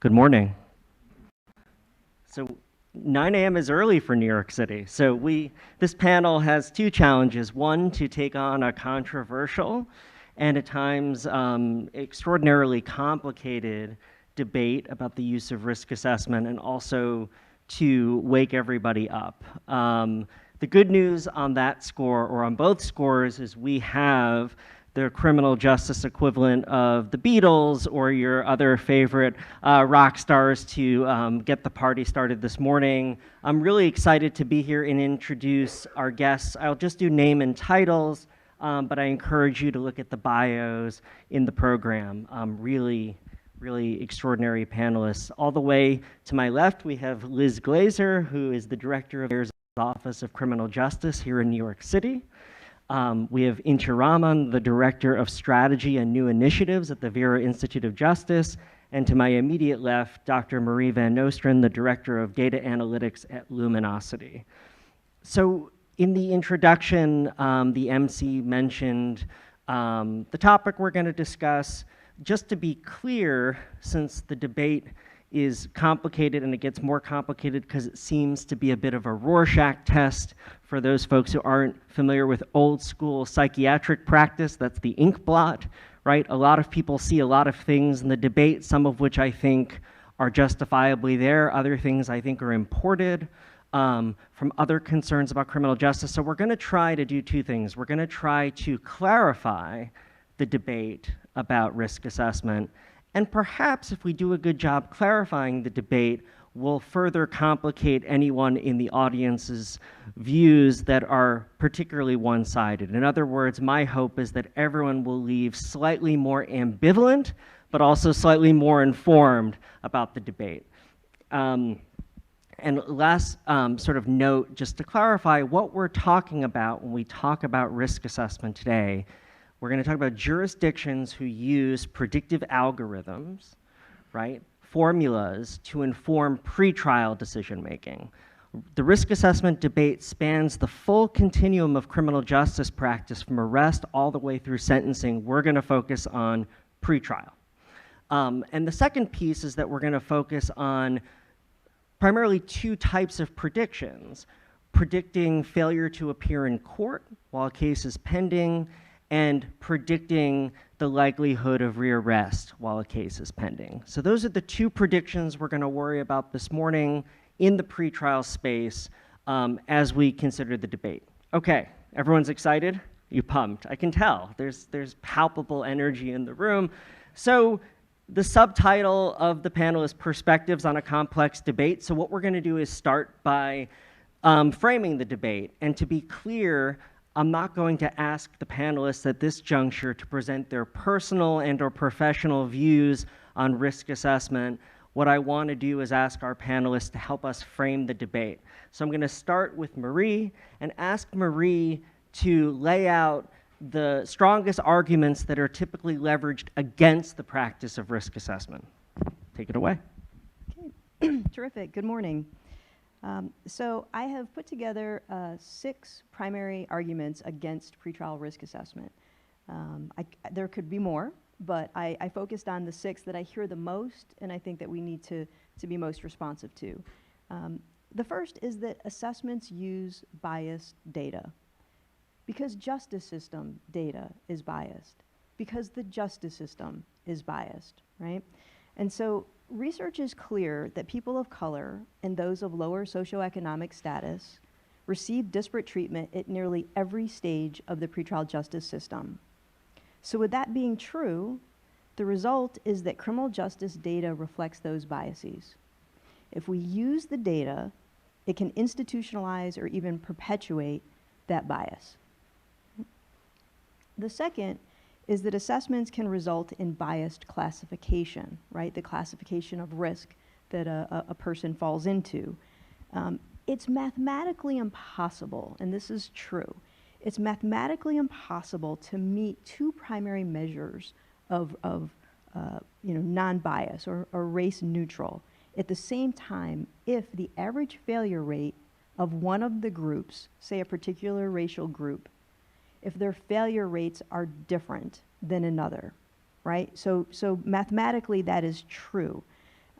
Good morning. So 9 a.m. is early for New York City. So this panel has two challenges. One, to take on a controversial and at times extraordinarily complicated debate about the use of risk assessment, and also to wake everybody up. The good news on that score, or on both scores, is we have the criminal justice equivalent of the Beatles or your other favorite rock stars to get the party started this morning. I'm really excited to be here and introduce our guests. I'll just do name and titles, but I encourage you to look at the bios in the program. Really extraordinary panelists. All the way to my left, we have Liz Glazer, who is the director of the Office of Criminal Justice here in New York City. We have Insha Rahman, the Director of Strategy and New Initiatives at the Vera Institute of Justice. And to my immediate left, Dr. Marie VanNostrand, the Director of Data Analytics at Luminosity. So in the introduction, the MC mentioned the topic we're going to discuss. Just to be clear, since the debate is complicated, and it gets more complicated because it seems to be a bit of a Rorschach test for those folks who aren't familiar with old school psychiatric practice. That's the ink blot, right? A lot of people see a lot of things in the debate, some of which I think are justifiably there, other things I think are imported from other concerns about criminal justice. So we're going to try to do two things. We're going to try to clarify the debate about risk assessment, and perhaps if we do a good job clarifying the debate, we'll further complicate anyone in the audience's views that are particularly one-sided. In other words, my hope is that everyone will leave slightly more ambivalent, but also slightly more informed about the debate. And last sort of note, just to clarify, what we're talking about when we talk about risk assessment today, we're going to talk about jurisdictions who use predictive algorithms, right, formulas to inform pretrial decision-making. The risk assessment debate spans the full continuum of criminal justice practice from arrest all the way through sentencing. We're going to focus on pretrial. And the second piece is that we're going to focus on primarily two types of predictions: predicting failure to appear in court while a case is pending, and predicting the likelihood of rearrest while a case is pending. So those are the two predictions we're going to worry about this morning in the pretrial space as we consider the debate. Okay, everyone's excited? You pumped? I can tell. There's palpable energy in the room. So the subtitle of the panel is Perspectives on a Complex Debate. So what we're going to do is start by framing the debate. And to be clear, I'm not going to ask the panelists at this juncture to present their personal and/or professional views on risk assessment. What I want to do is ask our panelists to help us frame the debate. So I'm going to start with Marie and ask Marie to lay out the strongest arguments that are typically leveraged against the practice of risk assessment. Take it away. Okay. Terrific. Good morning. So I have put together 6 primary arguments against pretrial risk assessment. There could be more, but I focused on the 6 that I hear the most and I think that we need to be most responsive to. The first is that assessments use biased data because justice system data is biased, because the justice system is biased, right? And so research is clear that people of color and those of lower socioeconomic status receive disparate treatment at nearly every stage of the pretrial justice system. So with that being true, the result is that criminal justice data reflects those biases. If we use the data, it can institutionalize or even perpetuate that bias. The second is that assessments can result in biased classification, right? The classification of risk that a person falls into. It's mathematically impossible, and this is true, it's mathematically impossible to meet 2 primary measures of non-bias or race neutral at the same time if the average failure rate of one of the groups, say a particular racial group, if their failure rates are different than another, right? So mathematically that is true.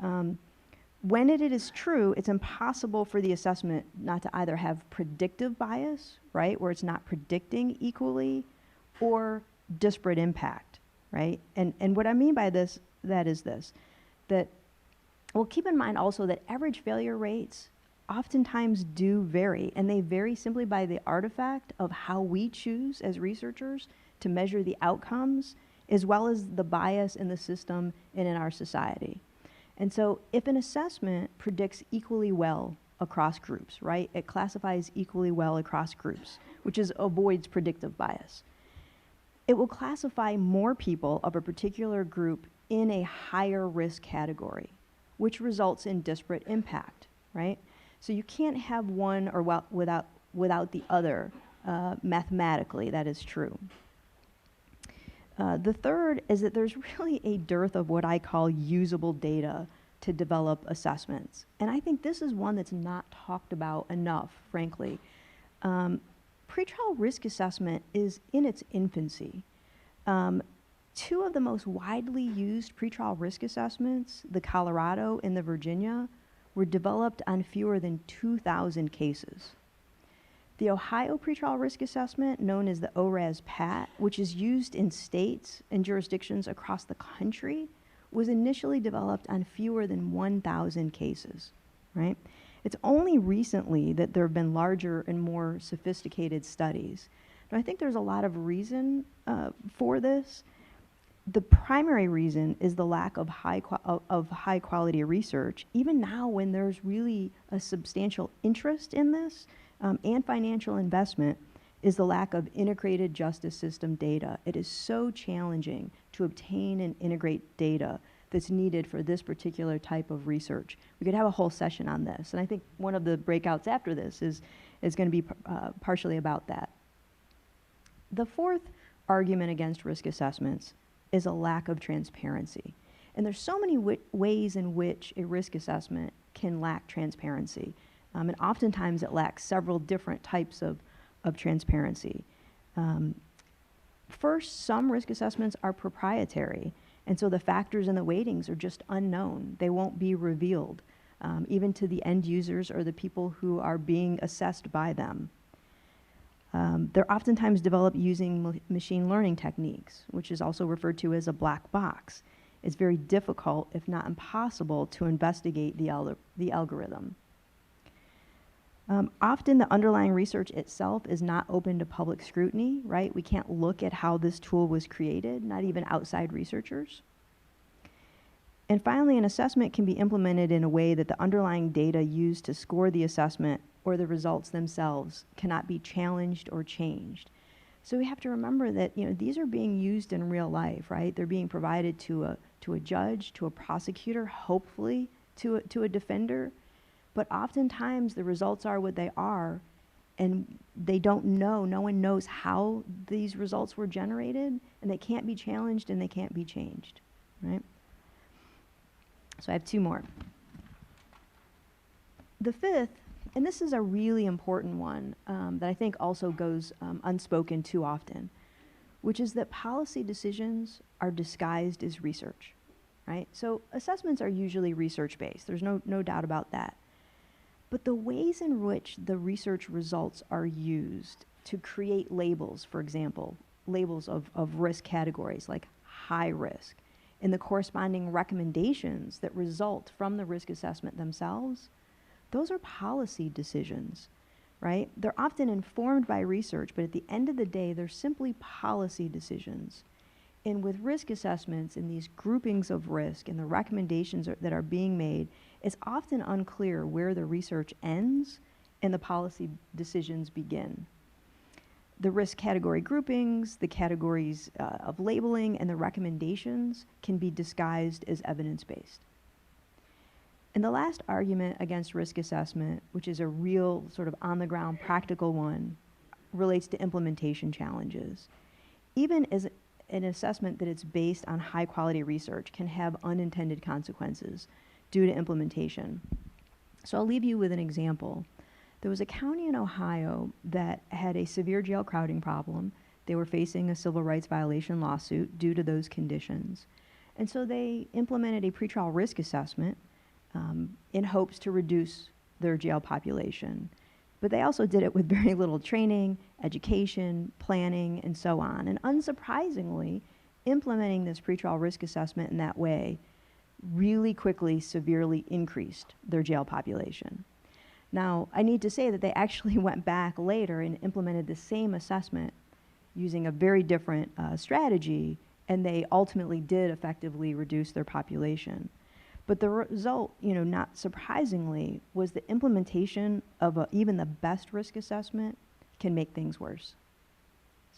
When it is true, it's impossible for the assessment not to either have predictive bias, right, where it's not predicting equally, or disparate impact, right? And what I mean by this, that, well, keep in mind also that average failure rates oftentimes do vary, and they vary simply by the artifact of how we choose as researchers to measure the outcomes, as well as the bias in the system and in our society. And so if an assessment predicts equally well across groups, right, it classifies equally well across groups, which avoids predictive bias, it will classify more people of a particular group in a higher risk category, which results in disparate impact, right? So you can't have one or without the other mathematically. That is true. The third is that there's really a dearth of what I call usable data to develop assessments. And I think this is one that's not talked about enough, frankly. Pretrial risk assessment is in its infancy. Two of the most widely used pretrial risk assessments, the Colorado and the Virginia, were developed on fewer than 2,000 cases. The Ohio pretrial risk assessment, known as the ORAS-PAT, which is used in states and jurisdictions across the country, was initially developed on fewer than 1,000 cases, right? It's only recently that there have been larger and more sophisticated studies. Now, I think there's a lot of reason for this. The primary reason is the lack of high quality research, even now when there's really a substantial interest in this and financial investment, is the lack of integrated justice system data. It is so challenging to obtain and integrate data that's needed for this particular type of research. We could have a whole session on this, and I think one of the breakouts after this is going to be partially about that. The fourth argument against risk assessments is a lack of transparency. And there's so many ways in which a risk assessment can lack transparency. And oftentimes it lacks several different types of transparency. First, some risk assessments are proprietary, and so the factors and the weightings are just unknown. They won't be revealed, even to the end users or the people who are being assessed by them. They're oftentimes developed using machine learning techniques, which is also referred to as a black box. It's very difficult, if not impossible, to investigate the algorithm. Often the underlying research itself is not open to public scrutiny, right? We can't look at how this tool was created, not even outside researchers. And finally, an assessment can be implemented in a way that the underlying data used to score the assessment or the results themselves cannot be challenged or changed. So we have to remember that, you know, these are being used in real life, right? They're being provided to a judge, to a prosecutor, hopefully to a defender. But oftentimes the results are what they are, and they don't know, no one knows how these results were generated, and they can't be challenged and they can't be changed, right? So I have two more. The fifth, and this is a really important one that I think also goes unspoken too often, which is that policy decisions are disguised as research, right? So assessments are usually research-based. There's no doubt about that. But the ways in which the research results are used to create labels, for example, labels of risk categories like high risk, and the corresponding recommendations that result from the risk assessment themselves, those are policy decisions, right? They're often informed by research, but at the end of the day, they're simply policy decisions. And with risk assessments and these groupings of risk and the recommendations that are being made, it's often unclear where the research ends and the policy decisions begin. The risk category groupings, the categories of labeling, and the recommendations can be disguised as evidence-based. And the last argument against risk assessment, which is a real sort of on-the-ground practical one, relates to implementation challenges. Even as an assessment that it's based on high-quality research can have unintended consequences due to implementation. So I'll leave you with an example. There was a county in Ohio that had a severe jail crowding problem. They were facing a civil rights violation lawsuit due to those conditions. And so they implemented a pretrial risk assessment in hopes to reduce their jail population. But they also did it with very little training, education, planning, and so on. And unsurprisingly, implementing this pretrial risk assessment in that way really quickly, severely increased their jail population. Now, I need to say that they actually went back later and implemented the same assessment using a very different strategy, and they ultimately did effectively reduce their population. But the result, not surprisingly, was the implementation of even the best risk assessment can make things worse.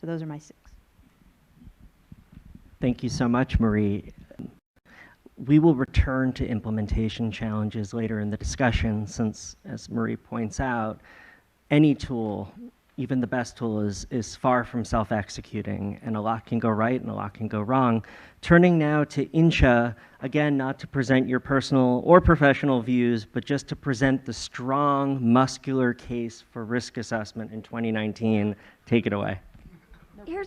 So those are my 6. Thank you so much, Marie. We will return to implementation challenges later in the discussion since, as Marie points out, any tool, even the best tool, is far from self-executing, and a lot can go right and a lot can go wrong. Turning now to Insha, again, not to present your personal or professional views, but just to present the strong, muscular case for risk assessment in 2019. Take it away. Here's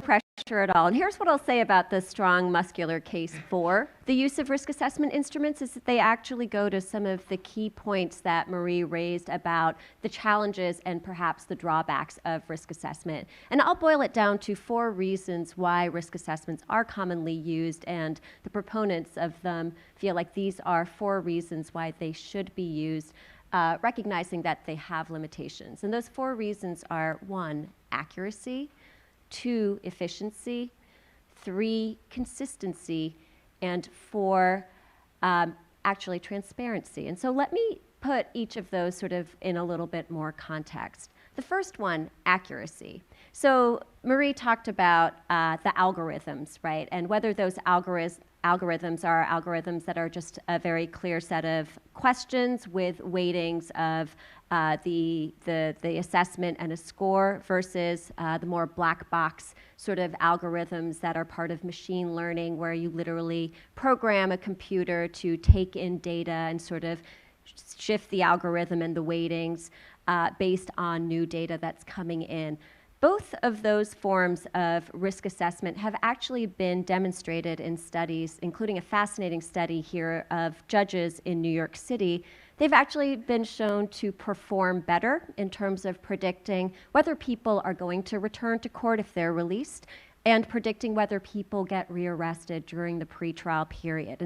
pressure at all. And here's what I'll say about the strong muscular case for the use of risk assessment instruments is that they actually go to some of the key points that Marie raised about the challenges and perhaps the drawbacks of risk assessment. And I'll boil it down to 4 reasons why risk assessments are commonly used, and the proponents of them feel like these are 4 reasons why they should be used, recognizing that they have limitations. And those 4 reasons are: 1, accuracy; 2, efficiency; 3, consistency; and 4, actually transparency. And so let me put each of those sort of in a little bit more context. The first one, accuracy. So Marie talked about the algorithms, right? And whether those algorithms are algorithms that are just a very clear set of questions with weightings of the assessment and a score versus the more black box sort of algorithms that are part of machine learning, where you literally program a computer to take in data and sort of shift the algorithm and the weightings based on new data that's coming in. Both of those forms of risk assessment have actually been demonstrated in studies, including a fascinating study here of judges in New York City. They've actually been shown to perform better in terms of predicting whether people are going to return to court if they're released, and predicting whether people get rearrested during the pretrial period.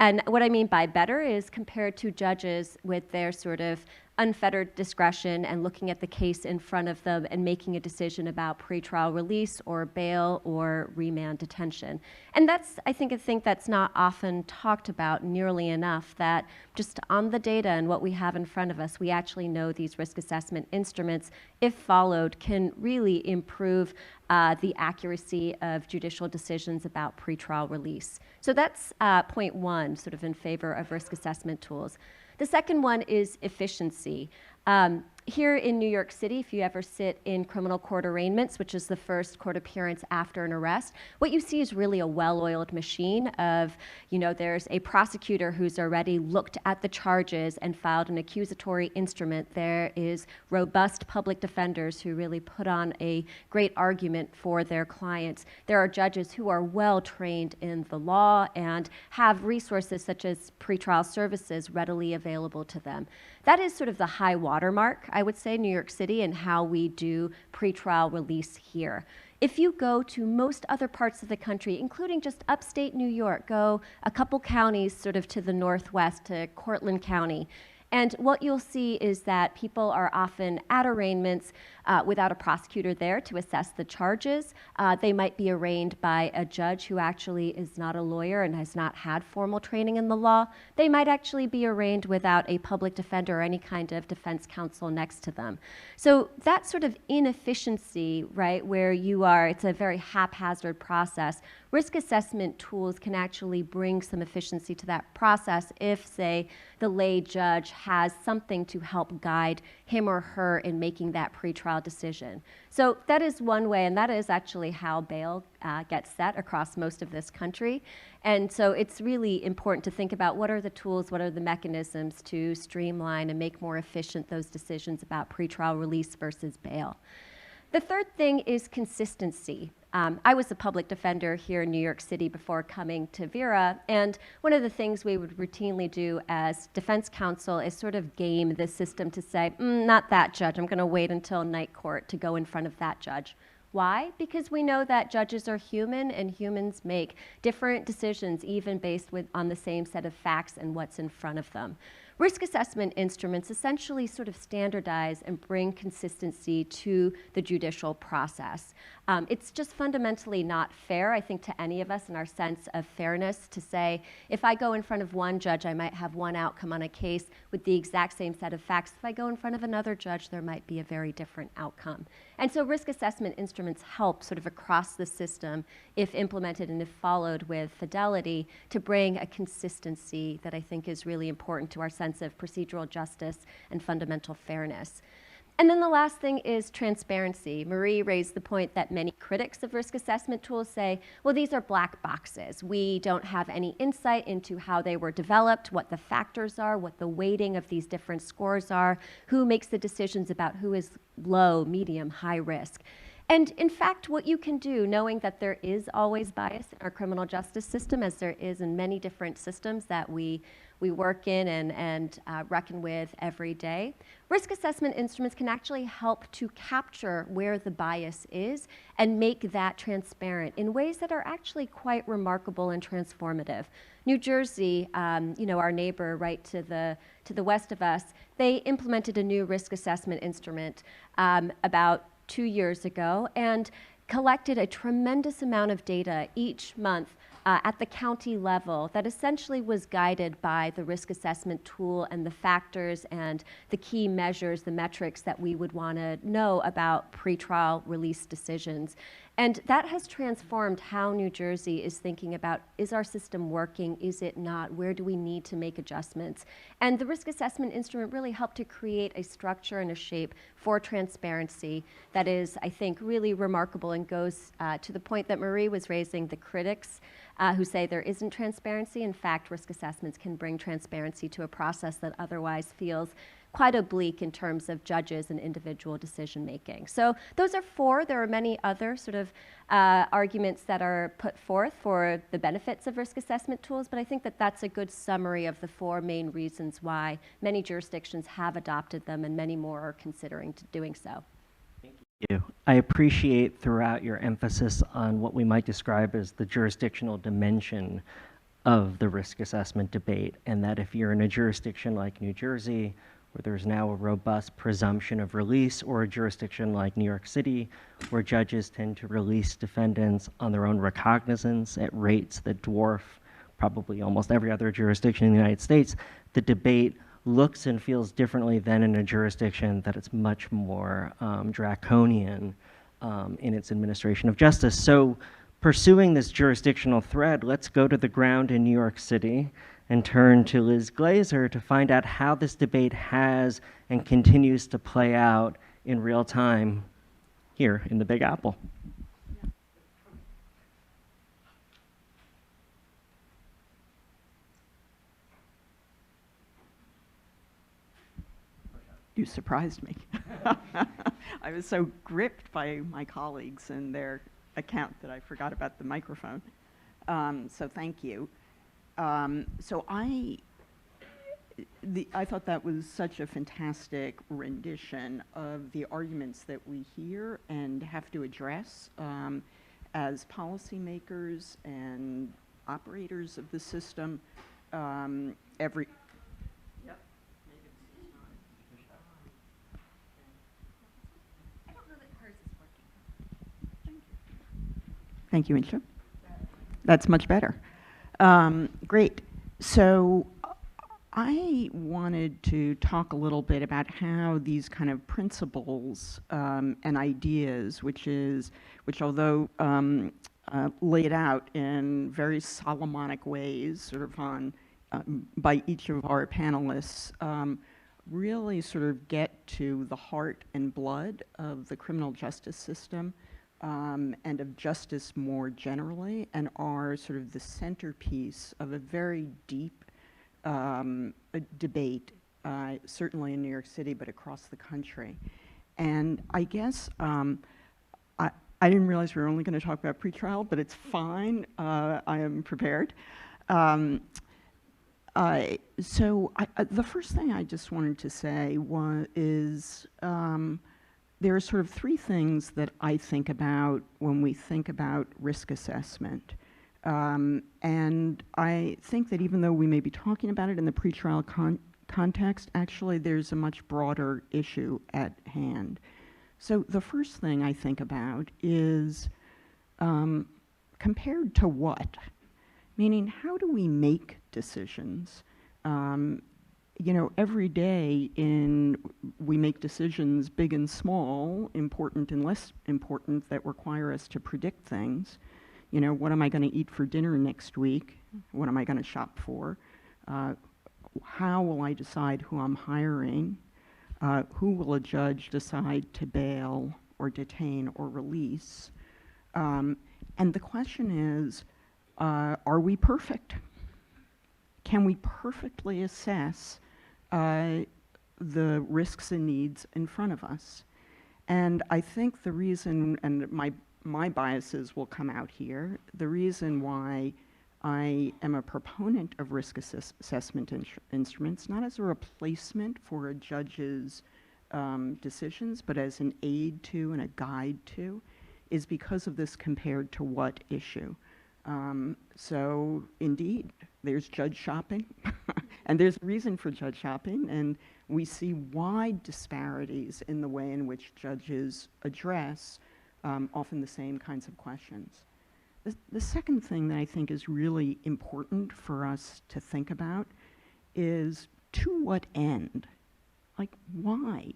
And what I mean by better is compared to judges with their sort of unfettered discretion and looking at the case in front of them and making a decision about pretrial release or bail or remand detention. And that's, I think that's not often talked about nearly enough, that just on the data and what we have in front of us, we actually know these risk assessment instruments, if followed, can really improve the accuracy of judicial decisions about pretrial release. So that's point 1, sort of in favor of risk assessment tools. The second one is efficiency. Here in New York City, if you ever sit in criminal court arraignments, which is the first court appearance after an arrest, what you see is really a well-oiled machine of, there's a prosecutor who's already looked at the charges and filed an accusatory instrument. There is robust public defenders who really put on a great argument for their clients. There are judges who are well-trained in the law and have resources such as pretrial services readily available to them. That is sort of the high watermark, I would say, New York City, and how we do pretrial release here. If you go to most other parts of the country, including just upstate New York, go a couple counties sort of to the northwest, to Cortland County, and what you'll see is that people are often at arraignments without a prosecutor there to assess the charges. They might be arraigned by a judge who actually is not a lawyer and has not had formal training in the law. They might actually be arraigned without a public defender or any kind of defense counsel next to them. So that sort of inefficiency, right, where it's a very haphazard process, risk assessment tools can actually bring some efficiency to that process if, say, the lay judge has something to help guide him or her in making that pretrial decision. So that is one way, and that is actually how bail gets set across most of this country. And so it's really important to think about what are the tools, what are the mechanisms to streamline and make more efficient those decisions about pretrial release versus bail. The third thing is consistency. I was a public defender here in New York City before coming to Vera, and one of the things we would routinely do as defense counsel is sort of game the system to say, not that judge, I'm going to wait until night court to go in front of that judge. Why? Because we know that judges are human and humans make different decisions even based on the same set of facts and what's in front of them. Risk assessment instruments essentially sort of standardize and bring consistency to the judicial process. It's just fundamentally not fair, I think, to any of us in our sense of fairness to say, if I go in front of one judge, I might have one outcome on a case with the exact same set of facts. If I go in front of another judge, there might be a very different outcome. And so risk assessment instruments help sort of across the system, if implemented and if followed with fidelity, to bring a consistency that I think is really important to our sense of procedural justice and fundamental fairness. And then the last thing is transparency. Marie raised the point that many critics of risk assessment tools say, well, these are black boxes. We don't have any insight into how they were developed, what the factors are, what the weighting of these different scores are, who makes the decisions about who is low, medium, high risk. And in fact, what you can do, knowing that there is always bias in our criminal justice system, as there is in many different systems that we work in and reckon with every day, risk assessment instruments can actually help to capture where the bias is and make that transparent in ways that are actually quite remarkable and transformative. New Jersey, our neighbor right to the west of us, they implemented a new risk assessment instrument about 2 years ago and collected a tremendous amount of data each month at the county level that essentially was guided by the risk assessment tool and the factors and the key measures, the metrics that we would want to know about pretrial release decisions. And that has transformed how New Jersey is thinking about, is our system working, is it not, where do we need to make adjustments? And the risk assessment instrument really helped to create a structure and a shape for transparency that is, I think, really remarkable and goes to the point that Marie was raising, the critics who say there isn't transparency. In fact, risk assessments can bring transparency to a process that otherwise feels quite oblique in terms of judges and individual decision making. So those are four. There are many other sort of arguments that are put forth for the benefits of risk assessment tools, but I think that that's a good summary of the four main reasons why many jurisdictions have adopted them and many more are considering doing so. Thank you. I appreciate throughout your emphasis on what we might describe as the jurisdictional dimension of the risk assessment debate, and that if you're in a jurisdiction like New Jersey, where there's now a robust presumption of release, or a jurisdiction like New York City, where judges tend to release defendants on their own recognizance at rates that dwarf probably almost every other jurisdiction in the United States, the debate looks and feels differently than in a jurisdiction that it's much more draconian in its administration of justice. So pursuing this jurisdictional thread, let's go to the ground in New York City and turn to Liz Glazer to find out how this debate has and continues to play out in real time here in the Big Apple. You surprised me. I was so gripped by my colleagues and their account that I forgot about the microphone. So thank you. So I thought that was such a fantastic rendition of the arguments that we hear and have to address as policymakers and operators of the system. Thank you, Insha. That's much better. Great. So I wanted to talk a little bit about how these kind of principles and ideas, which although laid out in very Solomonic ways, sort of on by each of our panelists, really sort of get to the heart and blood of the criminal justice system. And of justice more generally, and are sort of the centerpiece of a very deep debate, certainly in New York City, but across the country. And I guess I didn't realize we were only going to talk about pretrial, but it's fine. I am prepared. The first thing I just wanted to say is there are sort of three things that I think about when we think about risk assessment. And I think that even though we may be talking about it in the pretrial context, actually there's a much broader issue at hand. So the first thing I think about is compared to what? Meaning, how do we make decisions? You know, every day we make decisions, big and small, important and less important, that require us to predict things. You know, what am I going to eat for dinner next week? What am I going to shop for? How will I decide who I'm hiring? Who will a judge decide to bail or detain or release? And the question is, are we perfect? Can we perfectly assess the risks and needs in front of us? And I think the reason, and my biases will come out here, the reason why I am a proponent of risk assessment instruments, not as a replacement for a judge's decisions, but as an aid to and a guide to, is because of this compared to what issue. So indeed, there's judge shopping, and there's a reason for judge shopping, and we see wide disparities in the way in which judges address often the same kinds of questions. The second thing that I think is really important for us to think about is, to what end? Like, why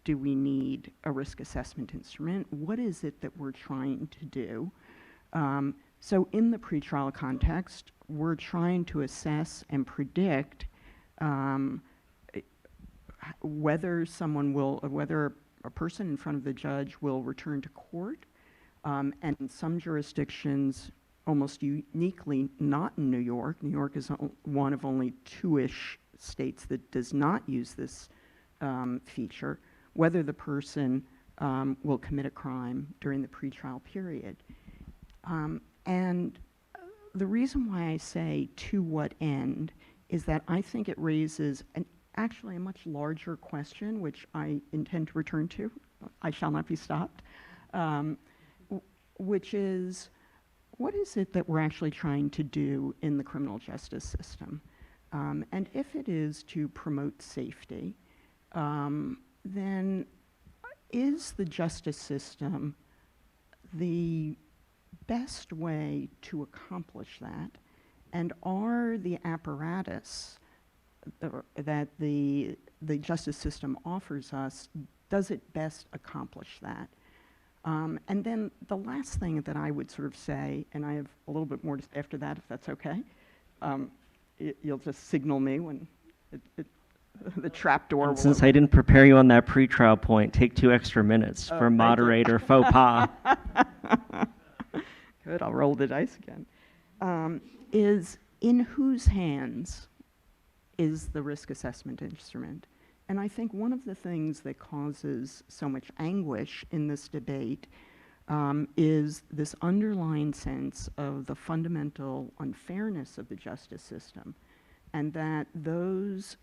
do we need a risk assessment instrument? What is it that we're trying to do? So in the pretrial context, we're trying to assess and predict whether a person in front of the judge will return to court. And in some jurisdictions, almost uniquely not in New York. New York is one of only 2-ish states that does not use this feature, whether the person will commit a crime during the pretrial period. And the reason why I say to what end is that I think it raises actually a much larger question, which I intend to return to. I shall not be stopped. Which is, what is it that we're actually trying to do in the criminal justice system? And if it is to promote safety, then is the justice system the best way to accomplish that? And are the apparatus that the justice system offers us, does it best accomplish that? And then the last thing that I would sort of say, and I have a little bit more after that, if that's okay. You'll just signal me when the trap door will Since open. I didn't prepare you on that pretrial point, take 2 extra minutes for thank you. moderator faux pas. Good, I'll roll the dice again. Is in whose hands is the risk assessment instrument? And I think one of the things that causes so much anguish in this debate is this underlying sense of the fundamental unfairness of the justice system, and that those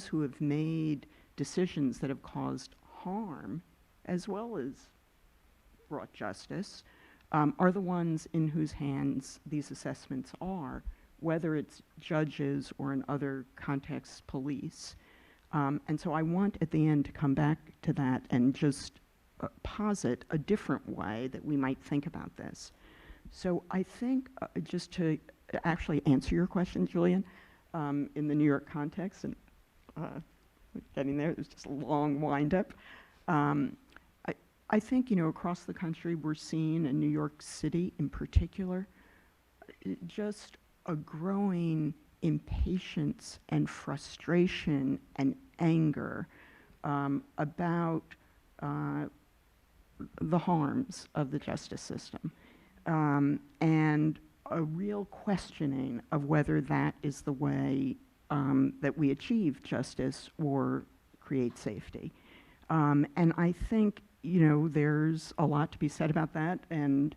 who have made decisions that have caused harm, as well as brought justice, are the ones in whose hands these assessments are, whether it's judges or in other contexts, police. And so I want at the end to come back to that and just posit a different way that we might think about this. So I think just to actually answer your question, Julian, in the New York context, and getting there's just a long wind-up. I think, across the country, we're seeing in New York City in particular, just a growing impatience and frustration and anger about the harms of the justice system, and a real questioning of whether that is the way that we achieve justice or create safety. And I think there's a lot to be said about that. And,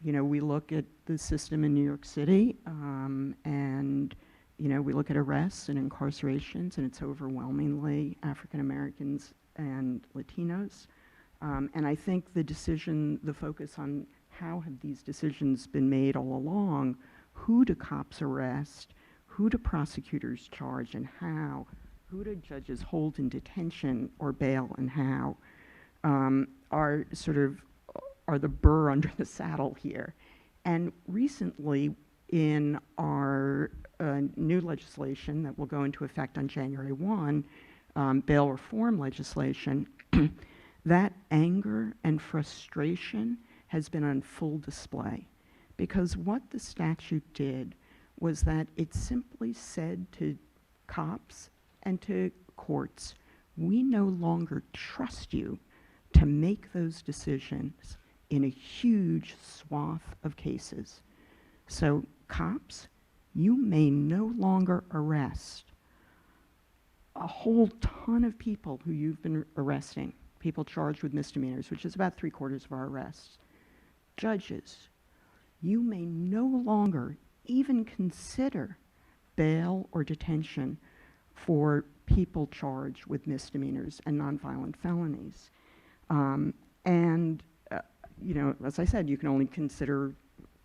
we look at the system in New York City, and, we look at arrests and incarcerations, and it's overwhelmingly African Americans and Latinos. And I think the focus on how have these decisions been made all along, who do cops arrest, who do prosecutors charge and how, who do judges hold in detention or bail and how, are the burr under the saddle here. And recently, in our new legislation that will go into effect on January 1, bail reform legislation, that anger and frustration has been on full display. Because what the statute did was that it simply said to cops and to courts, we no longer trust you to make those decisions in a huge swath of cases. So cops, you may no longer arrest a whole ton of people who you've been arresting, people charged with misdemeanors, which is about 3/4 of our arrests. Judges, you may no longer even consider bail or detention for people charged with misdemeanors and nonviolent felonies. As I said, you can only consider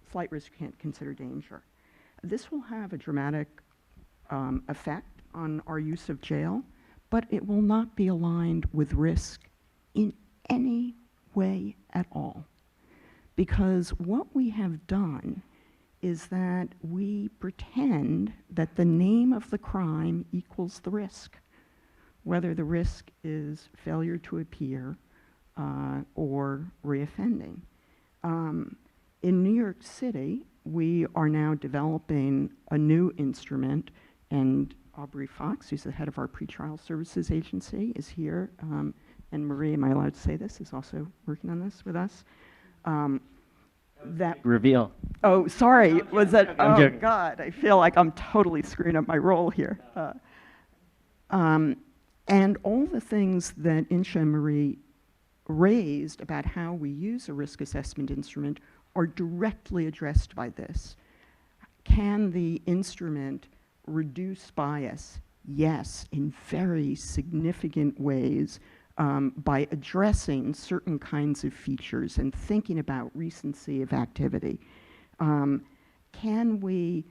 flight risk, you can't consider danger. This will have a dramatic effect on our use of jail, but it will not be aligned with risk in any way at all. Because what we have done is that we pretend that the name of the crime equals the risk, whether the risk is failure to appear or reoffending. In New York City, we are now developing a new instrument, and Aubrey Fox, who's the head of our pretrial services agency, is here, and Marie, am I allowed to say this, is also working on this with us. That reveal. Oh, sorry. Was that? I'm Oh joking. God, I feel like I'm totally screwing up my role here. And all the things that Insha and Marie raised about how we use a risk assessment instrument are directly addressed by this. Can the instrument reduce bias? Yes, in very significant ways. By addressing certain kinds of features and thinking about recency of activity. Can we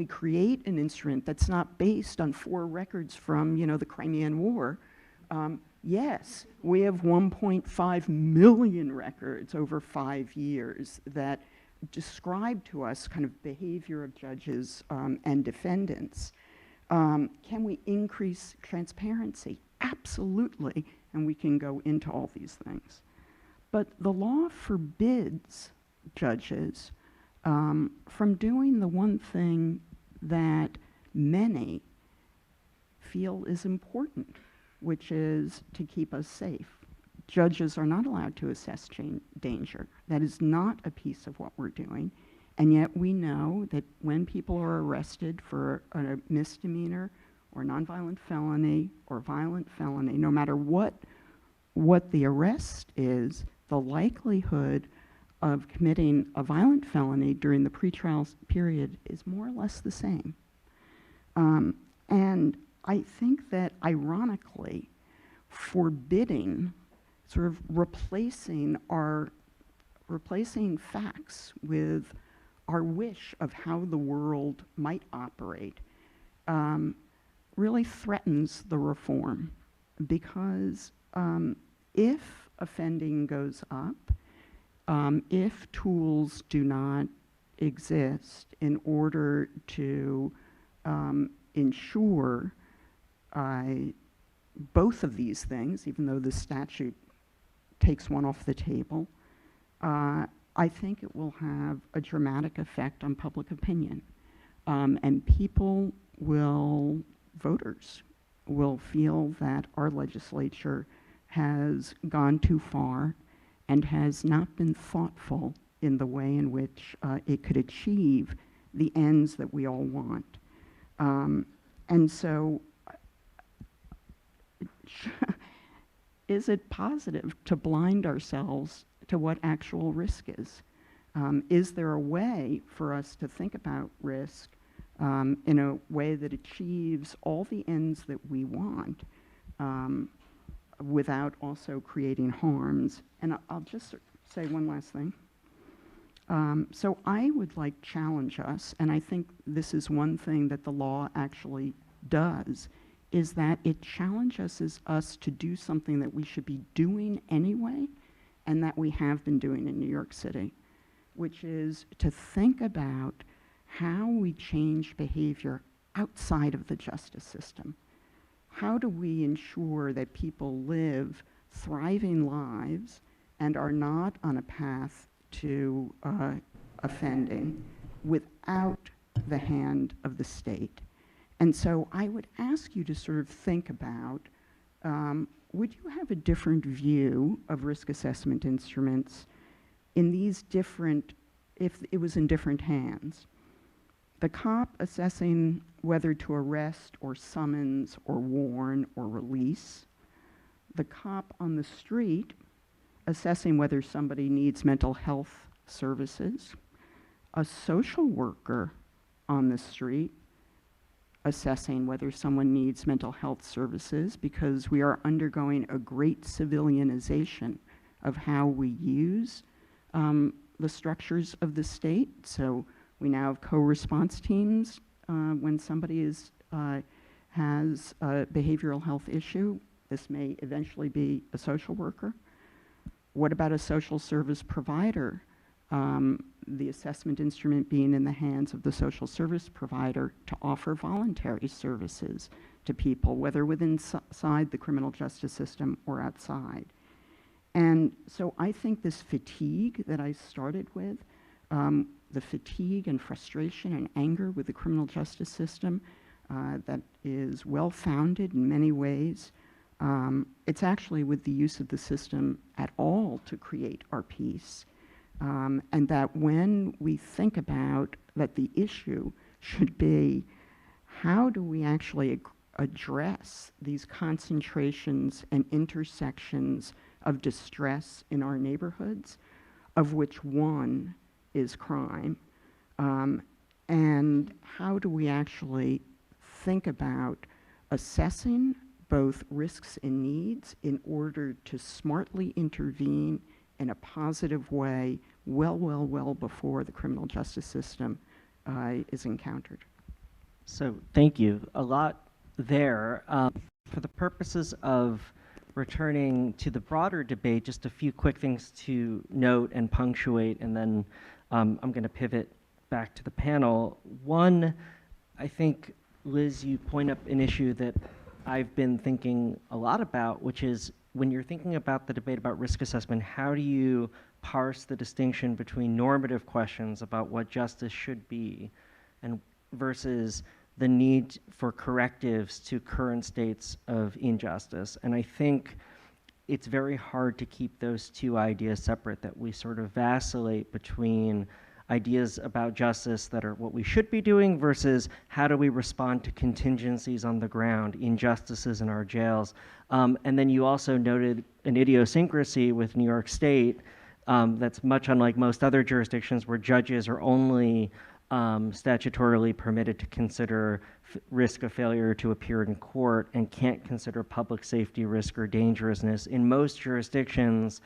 create an instrument that's not based on 4 records from, the Crimean War? Yes, we have 1.5 million records over 5 years that describe to us kind of behavior of judges and defendants. Can we increase transparency? Absolutely, and we can go into all these things. But the law forbids judges from doing the one thing that many feel is important, which is to keep us safe. Judges are not allowed to assess danger. That is not a piece of what we're doing. And yet we know that when people are arrested for a misdemeanor or nonviolent felony or violent felony, no matter what the arrest is, the likelihood of committing a violent felony during the pretrial period is more or less the same. And I think that ironically, forbidding, sort of replacing facts with our wish of how the world might operate, really threatens the reform. Because if offending goes up, if tools do not exist in order to ensure both of these things, even though the statute takes one off the table, I think it will have a dramatic effect on public opinion. And voters will feel that our legislature has gone too far and has not been thoughtful in the way in which it could achieve the ends that we all want. And so is it positive to blind ourselves to what actual risk is? Is there a way for us to think about risk in a way that achieves all the ends that we want without also creating harms? And I'll just say one last thing. So I would like challenge us, and I think this is one thing that the law actually does, is that it challenges us to do something that we should be doing anyway, and that we have been doing in New York City, which is to think about how we change behavior outside of the justice system. How do we ensure that people live thriving lives and are not on a path to offending without the hand of the state? And so I would ask you to sort of think about, would you have a different view of risk assessment instruments in these different, if it was in different hands? The cop assessing whether to arrest or summons or warn or release. The cop on the street assessing whether somebody needs mental health services. A social worker on the street assessing whether someone needs mental health services, because we are undergoing a great civilianization of how we use the structures of the state. So we now have co-response teams when somebody has a behavioral health issue. This may eventually be a social worker. What about a social service provider? The assessment instrument being in the hands of the social service provider to offer voluntary services to people, whether inside the criminal justice system or outside. And so I think this fatigue that I started with, the fatigue and frustration and anger with the criminal justice system that is well-founded in many ways, it's actually with the use of the system at all to create our peace. And that when we think about that the issue should be, how do we actually address these concentrations and intersections of distress in our neighborhoods, of which one is crime, and how do we actually think about assessing both risks and needs in order to smartly intervene in a positive way well before the criminal justice system is encountered. So thank you. A lot there. For the purposes of returning to the broader debate, just a few quick things to note and punctuate, and then I'm going to pivot back to the panel. One, I think, Liz, you point up an issue that I've been thinking a lot about, which is when you're thinking about the debate about risk assessment, how do you parse the distinction between normative questions about what justice should be and versus the need for correctives to current states of injustice? And I think it's very hard to keep those two ideas separate, that we sort of vacillate between ideas about justice that are what we should be doing versus how do we respond to contingencies on the ground, injustices in our jails. And then you also noted an idiosyncrasy with New York State that's much unlike most other jurisdictions where judges are only statutorily permitted to consider risk of failure to appear in court and can't consider public safety risk or dangerousness. In most jurisdictions,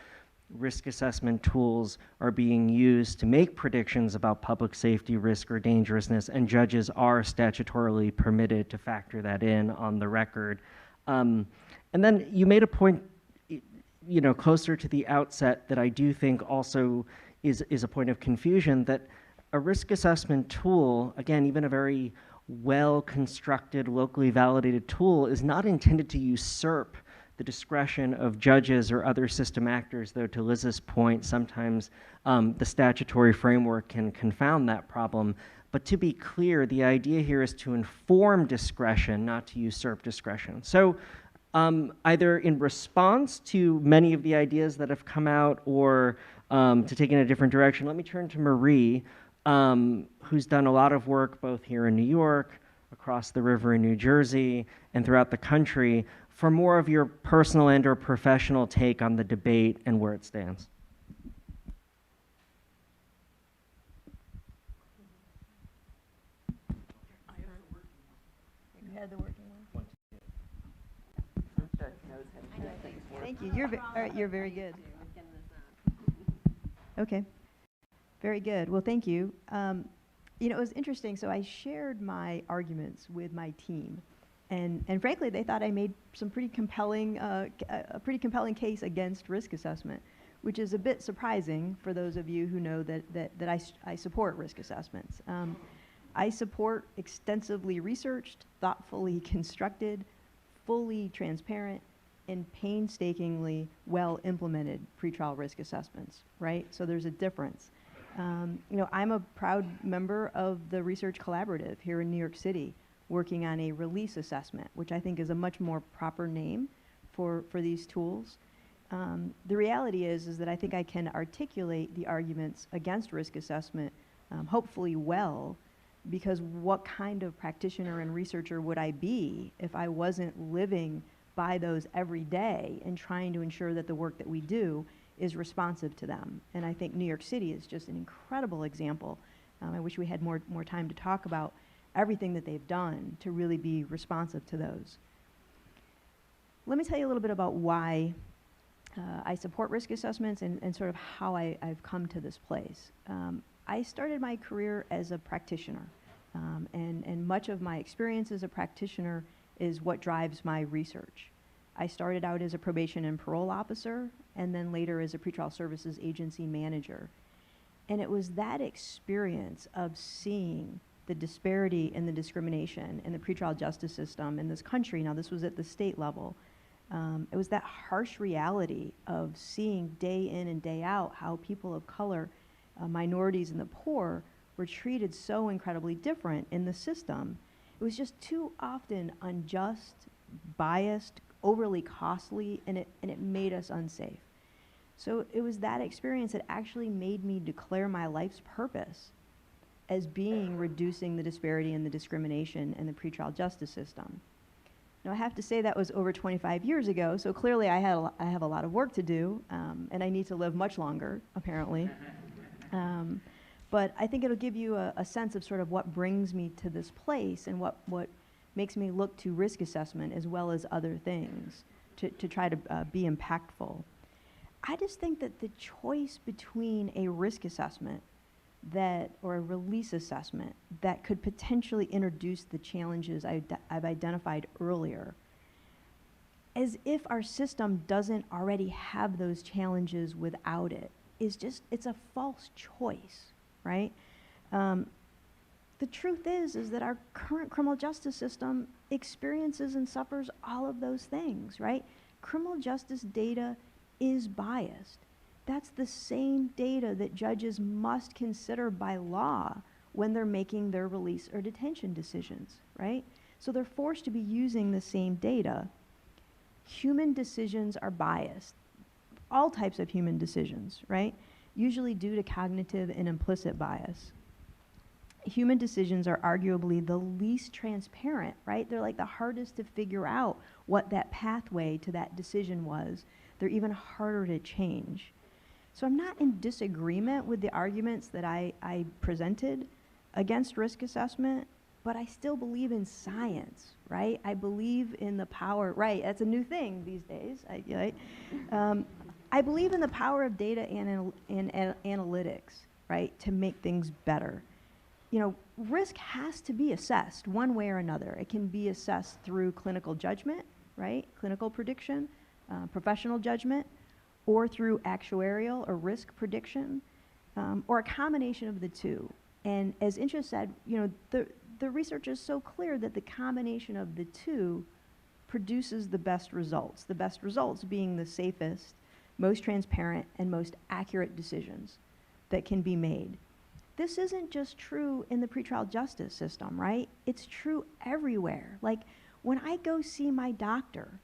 risk assessment tools are being used to make predictions about public safety risk or dangerousness, and judges are statutorily permitted to factor that in on the record. And then you made a point, closer to the outset that I do think also is a point of confusion, that a risk assessment tool, again, even a very well-constructed, locally validated tool, is not intended to usurp the discretion of judges or other system actors, though to Liz's point, sometimes the statutory framework can confound that problem. But to be clear, the idea here is to inform discretion, not to usurp discretion. So either in response to many of the ideas that have come out or to take in a different direction, let me turn to Marie, who's done a lot of work both here in New York, across the river in New Jersey, and throughout the country, for more of your personal and or professional take on the debate and where it stands. You had the working one? Thank you. All right, you're very good. Okay. Very good. Well, thank you. You know, it was interesting. So I shared my arguments with my team. And frankly, they thought I made some pretty compelling, a pretty compelling case against risk assessment, which is a bit surprising for those of you who know that I support risk assessments. I support extensively researched, thoughtfully constructed, fully transparent, and painstakingly well implemented pretrial risk assessments, right? So there's a difference. You know, I'm a proud member of the Research Collaborative here in New York City, working on a release assessment, which I think is a much more proper name for these tools. The reality is that I think I can articulate the arguments against risk assessment hopefully well, because what kind of practitioner and researcher would I be if I wasn't living by those every day and trying to ensure that the work that we do is responsive to them. And I think New York City is just an incredible example. I wish we had more time to talk about everything that they've done to really be responsive to those. Let me tell you a little bit about why I support risk assessments and sort of how I've come to this place. I started my career as a practitioner, and much of my experience as a practitioner is what drives my research. I started out as a probation and parole officer, and then later as a pretrial services agency manager. And it was that experience of seeing the disparity and the discrimination in the pretrial justice system in this country, now this was at the state level, it was that harsh reality of seeing day in and day out how people of color, minorities and the poor were treated so incredibly different in the system. It was just too often unjust, biased, overly costly, and it made us unsafe. So it was that experience that actually made me declare my life's purpose as being reducing the disparity and the discrimination in the pretrial justice system. Now I have to say that was over 25 years ago, so clearly I have a lot of work to do, and I need to live much longer, apparently. But I think it'll give you a sense of sort of what brings me to this place and what makes me look to risk assessment as well as other things to try to be impactful. I just think that the choice between a risk assessment or a release assessment that could potentially introduce the challenges I've identified earlier, as if our system doesn't already have those challenges without it, it's a false choice, right? The truth is that our current criminal justice system experiences and suffers all of those things, right? Criminal justice data is biased. That's the same data that judges must consider by law when they're making their release or detention decisions, right? So they're forced to be using the same data. Human decisions are biased. All types of human decisions, right? Usually due to cognitive and implicit bias. Human decisions are arguably the least transparent, right? They're like the hardest to figure out what that pathway to that decision was. They're even harder to change. So I'm not in disagreement with the arguments that I presented against risk assessment, but I still believe in science, right? I believe in the power, right? That's a new thing these days, right? I believe in the power of data and analytics, right, to make things better. You know, risk has to be assessed one way or another. It can be assessed through clinical judgment, right, clinical prediction, professional judgment, or through actuarial or risk prediction, or a combination of the two. And as Insha said, you know, the research is so clear that the combination of the two produces the best results being the safest, most transparent, and most accurate decisions that can be made. This isn't just true in the pretrial justice system, right? It's true everywhere. Like, when I go see my doctor,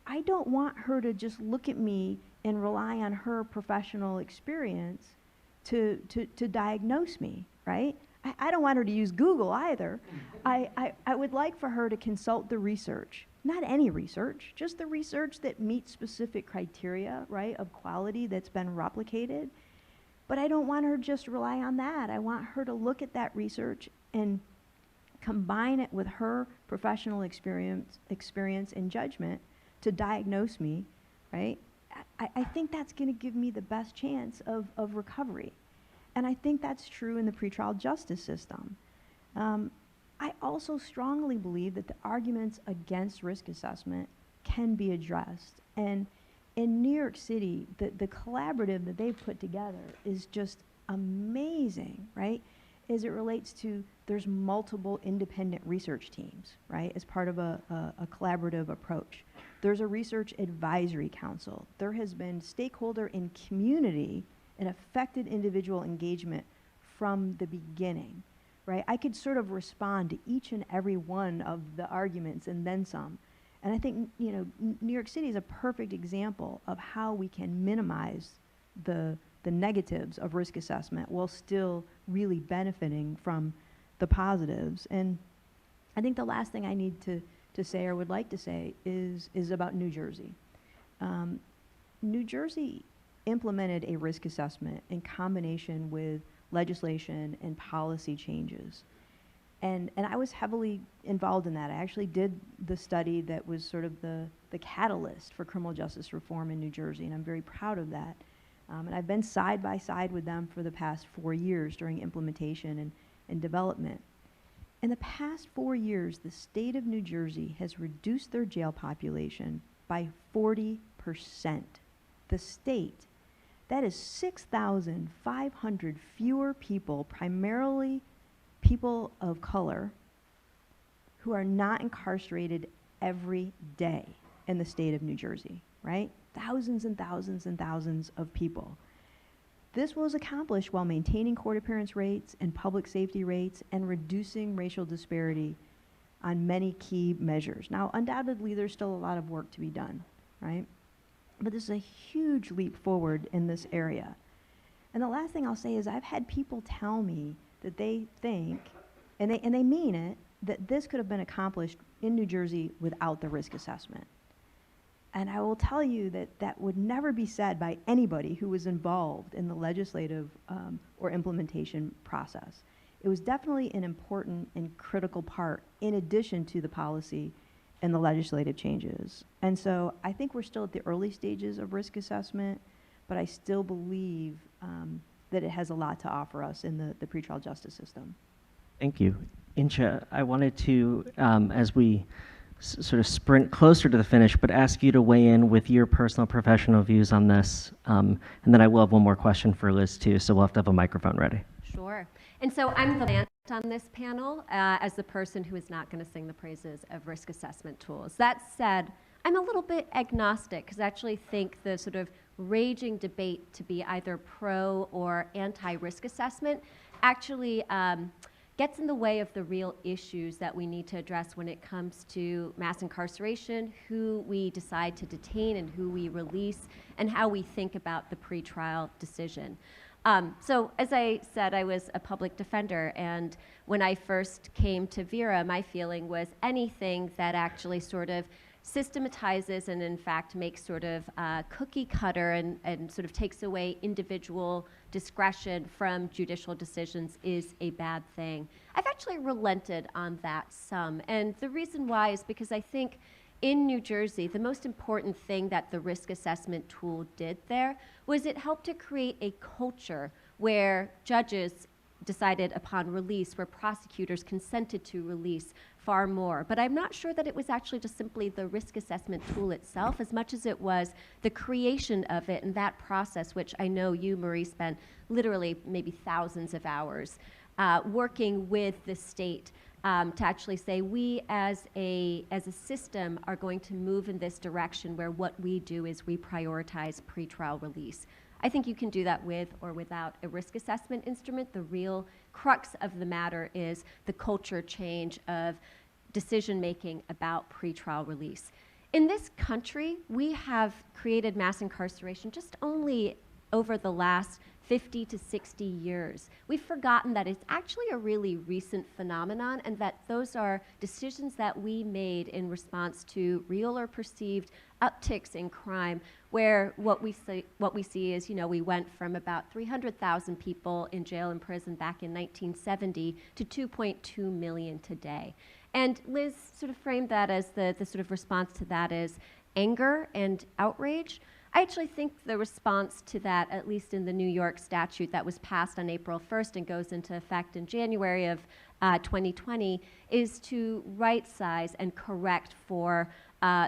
I don't want her to just look at me and rely on her professional experience to diagnose me, right? I don't want her to use Google either. I would like for her to consult the research not any research, just the research that meets specific criteria, right, of quality that's been replicated. But I don't want her just to rely on that. I want her to look at that research and combine it with her professional experience and judgment to diagnose me, right? I think that's going to give me the best chance of recovery. And I think that's true in the pretrial justice system. I also strongly believe that the arguments against risk assessment can be addressed. And in New York City, the collaborative that they've put together is just amazing, right? As it relates to, there's multiple independent research teams, right, as part of a collaborative approach. There's a research advisory council. There has been stakeholder and community and affected individual engagement from the beginning, right? I could sort of respond to each and every one of the arguments and then some. And I think, you know, New York City is a perfect example of how we can minimize the negatives of risk assessment while still really benefiting from the positives. And I think the last thing I need to say or would like to say is about New Jersey. New Jersey implemented a risk assessment in combination with legislation and policy changes. And I was heavily involved in that. I actually did the study that was sort of the catalyst for criminal justice reform in New Jersey, and I'm very proud of that. And I've been side by side with them for the past 4 years during implementation and development. In the past 4 years, the state of New Jersey has reduced their jail population by 40%. The state. That is 6,500 fewer people, primarily people of color, who are not incarcerated every day in the state of New Jersey, right? Thousands and thousands and thousands of people. This was accomplished while maintaining court appearance rates and public safety rates and reducing racial disparity on many key measures. Now, undoubtedly, there's still a lot of work to be done, right? But this is a huge leap forward in this area. And the last thing I'll say is I've had people tell me that they think, and they mean it, that this could have been accomplished in New Jersey without the risk assessment. And I will tell you that that would never be said by anybody who was involved in the legislative or implementation process. It was definitely an important and critical part in addition to the policy and the legislative changes. And so I think we're still at the early stages of risk assessment, but I still believe that it has a lot to offer us in the pretrial justice system. Thank you. Insha, I wanted to, as we sort of sprint closer to the finish, but ask you to weigh in with your personal professional views on this. And then I will have one more question for Liz too, so we'll have to have a microphone ready. Sure. And so I'm the last on this panel as the person who is not going to sing the praises of risk assessment tools. That said, I'm a little bit agnostic because I actually think the sort of raging debate to be either pro or anti-risk assessment actually gets in the way of the real issues that we need to address when it comes to mass incarceration, who we decide to detain and who we release, and how we think about the pretrial decision. So as I said, I was a public defender, and when I first came to Vera, my feeling was anything that actually sort of systematizes and in fact makes sort of cookie cutter and sort of takes away individual discretion from judicial decisions is a bad thing. I've actually relented on that some, and the reason why is because I think in New Jersey, the most important thing that the risk assessment tool did there was it helped to create a culture where judges decided upon release, where prosecutors consented to release far more. But I'm not sure that it was actually just simply the risk assessment tool itself as much as it was the creation of it and that process, which I know you, Marie, spent literally maybe thousands of hours working with the state to actually say we as a system are going to move in this direction where what we do is we prioritize pretrial release. I think you can do that with or without a risk assessment instrument. The real crux of the matter is the culture change of decision making about pretrial release. In this country, we have created mass incarceration just only over the last 50 to 60 years. We've forgotten that it's actually a really recent phenomenon, and that those are decisions that we made in response to real or perceived upticks in crime, where what we see is, we went from about 300,000 people in jail and prison back in 1970 to 2.2 million today. And Liz sort of framed that as the sort of response to that is anger and outrage. I actually think the response to that, at least in the New York statute that was passed on April 1st and goes into effect in January of 2020, is to right-size and correct for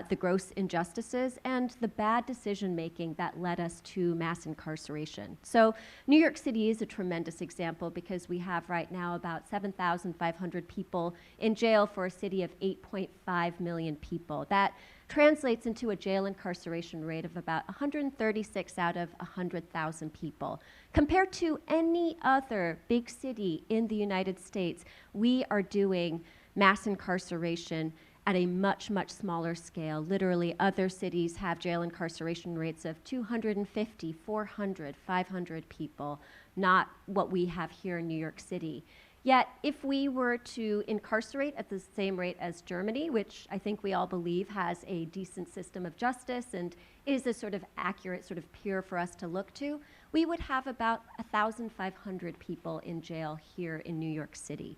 the gross injustices and the bad decision-making that led us to mass incarceration. So New York City is a tremendous example because we have right now about 7,500 people in jail for a city of 8.5 million people. That translates into a jail incarceration rate of about 136 out of 100,000 people. Compared to any other big city in the United States, we are doing mass incarceration at a much, much smaller scale. Literally, other cities have jail incarceration rates of 250, 400, 500 people, not what we have here in New York City. Yet, if we were to incarcerate at the same rate as Germany, which I think we all believe has a decent system of justice and is a sort of accurate sort of peer for us to look to, we would have about 1,500 people in jail here in New York City.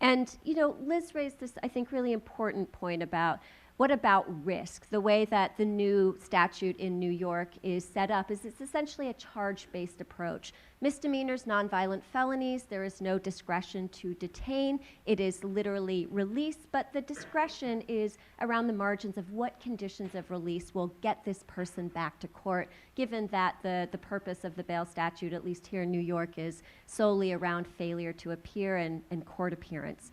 And, Liz raised this, I think, really important point about what about risk? The way that the new statute in New York is set up is it's essentially a charge-based approach. Misdemeanors, nonviolent felonies, there is no discretion to detain. It is literally release, but the discretion is around the margins of what conditions of release will get this person back to court, given that the purpose of the bail statute, at least here in New York, is solely around failure to appear and court appearance.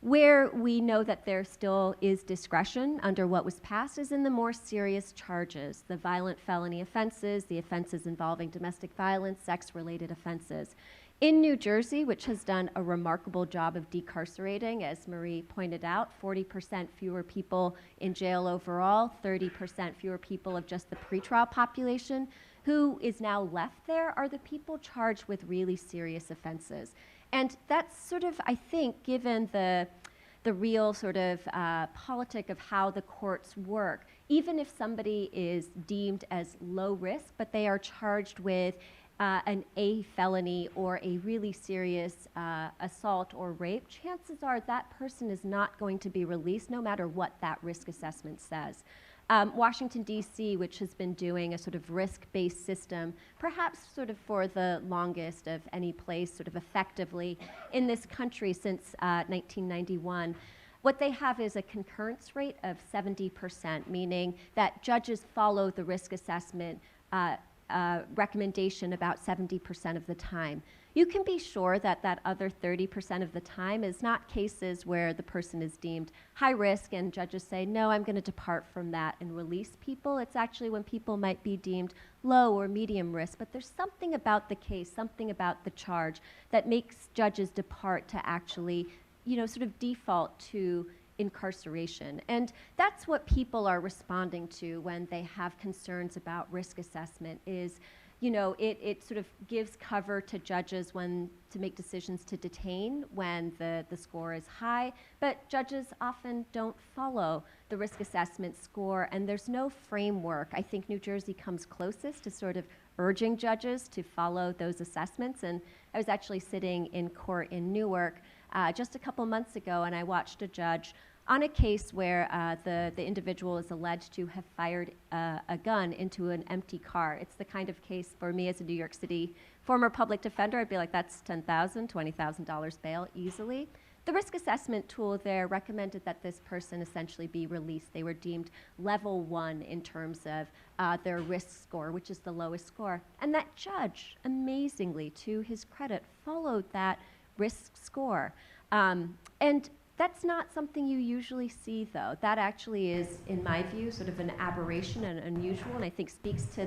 Where we know that there still is discretion under what was passed is in the more serious charges, the violent felony offenses, the offenses involving domestic violence, sex-related offenses. In New Jersey, which has done a remarkable job of decarcerating, as Marie pointed out, 40% fewer people in jail overall, 30% fewer people of just the pretrial population. Who is now left there are the people charged with really serious offenses. And that's sort of, I think, given the real sort of politic of how the courts work, even if somebody is deemed as low risk, but they are charged with an A felony or a really serious assault or rape, chances are that person is not going to be released no matter what that risk assessment says. Washington, D.C., which has been doing a sort of risk-based system, perhaps sort of for the longest of any place sort of effectively in this country since 1991, what they have is a concurrence rate of 70%, meaning that judges follow the risk assessment recommendation about 70% of the time. You can be sure that that other 30% of the time is not cases where the person is deemed high risk and judges say, no, I'm going to depart from that and release people. It's actually when people might be deemed low or medium risk, but there's something about the case, something about the charge that makes judges depart to actually, sort of default to incarceration. And that's what people are responding to when they have concerns about risk assessment is, it sort of gives cover to judges to make decisions to detain when the score is high, but judges often don't follow the risk assessment score, and there's no framework. I think New Jersey comes closest to sort of urging judges to follow those assessments, and I was actually sitting in court in Newark just a couple months ago, and I watched a judge on a case where the individual is alleged to have fired a gun into an empty car. It's the kind of case for me as a New York City former public defender, I'd be like, that's $10,000, $20,000 bail easily. The risk assessment tool there recommended that this person essentially be released. They were deemed level 1 in terms of their risk score, which is the lowest score. And that judge, amazingly, to his credit, followed that risk score. And that's not something you usually see, though. That actually is, in my view, sort of an aberration and unusual, and I think speaks to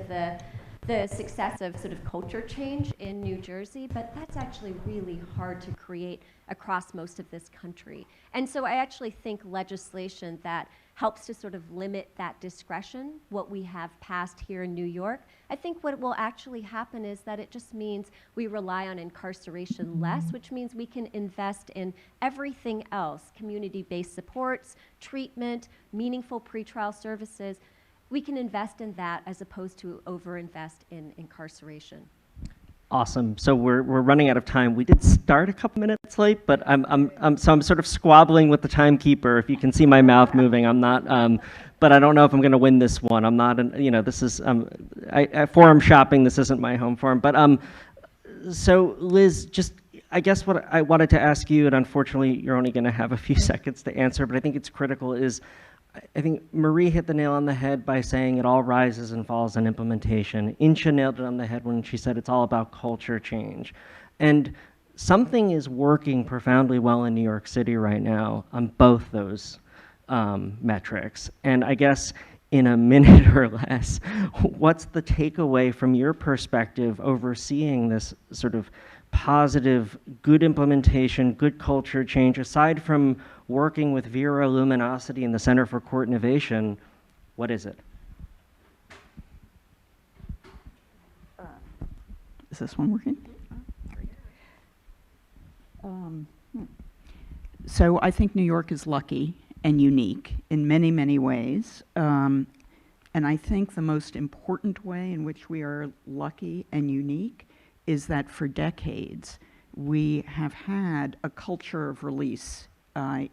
the success of sort of culture change in New Jersey, but that's actually really hard to create across most of this country. And so I actually think legislation that helps to sort of limit that discretion, what we have passed here in New York, I think what will actually happen is that it just means we rely on incarceration less, which means we can invest in everything else, community-based supports, treatment, meaningful pretrial services. We can invest in that as opposed to overinvest in incarceration. Awesome. So we're running out of time. We did start a couple minutes late, but I'm sort of squabbling with the timekeeper. If you can see my mouth moving, I'm not. But I don't know if I'm going to win this one. I'm not. This is forum shopping. This isn't my home forum. But so Liz, just I guess what I wanted to ask you, and unfortunately you're only going to have a few seconds to answer, but I think it's critical is. I think Marie hit the nail on the head by saying it all rises and falls on implementation. Insha nailed it on the head when she said it's all about culture change. And something is working profoundly well in New York City right now on both those metrics. And I guess in a minute or less, what's the takeaway from your perspective overseeing this sort of positive, good implementation, good culture change, aside from working with Vera, Luminosity, and the Center for Court Innovation? What is it? Is this one working? So I think New York is lucky and unique in many, many ways. And I think the most important way in which we are lucky and unique is that for decades, we have had a culture of release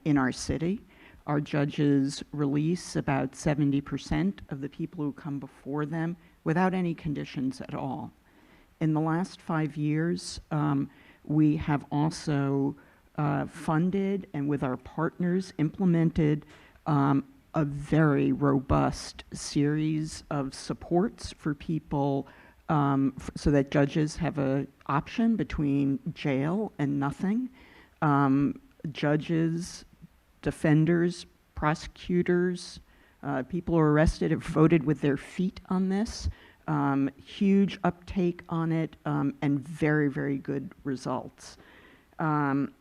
in our city. Our judges release about 70% of the people who come before them without any conditions at all. In the last 5 years, we have also funded and with our partners implemented a very robust series of supports for people so that judges have an option between jail and nothing. Judges, defenders, prosecutors, people who are arrested have voted with their feet on this. Huge uptake on it and very, very good results. And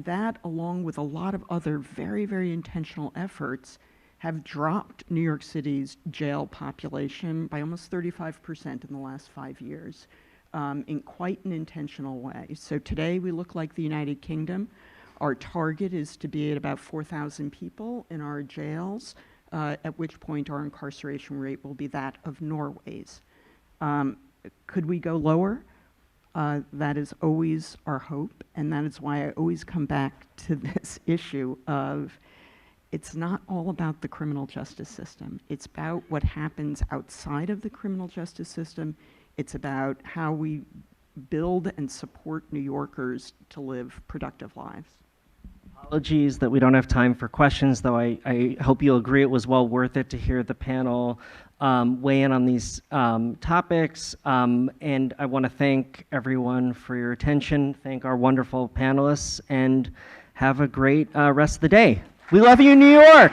that, along with a lot of other very, very intentional efforts, have dropped New York City's jail population by almost 35% in the last 5 years in quite an intentional way. So today we look like the United Kingdom. Our target is to be at about 4,000 people in our jails, at which point our incarceration rate will be that of Norway's. Could we go lower? That is always our hope, and that is why I always come back to this issue of it's not all about the criminal justice system. It's about what happens outside of the criminal justice system. It's about how we build and support New Yorkers to live productive lives. Apologies that we don't have time for questions, though I hope you'll agree it was well worth it to hear the panel weigh in on these topics. And I want to thank everyone for your attention, thank our wonderful panelists, and have a great rest of the day. We love you, New York!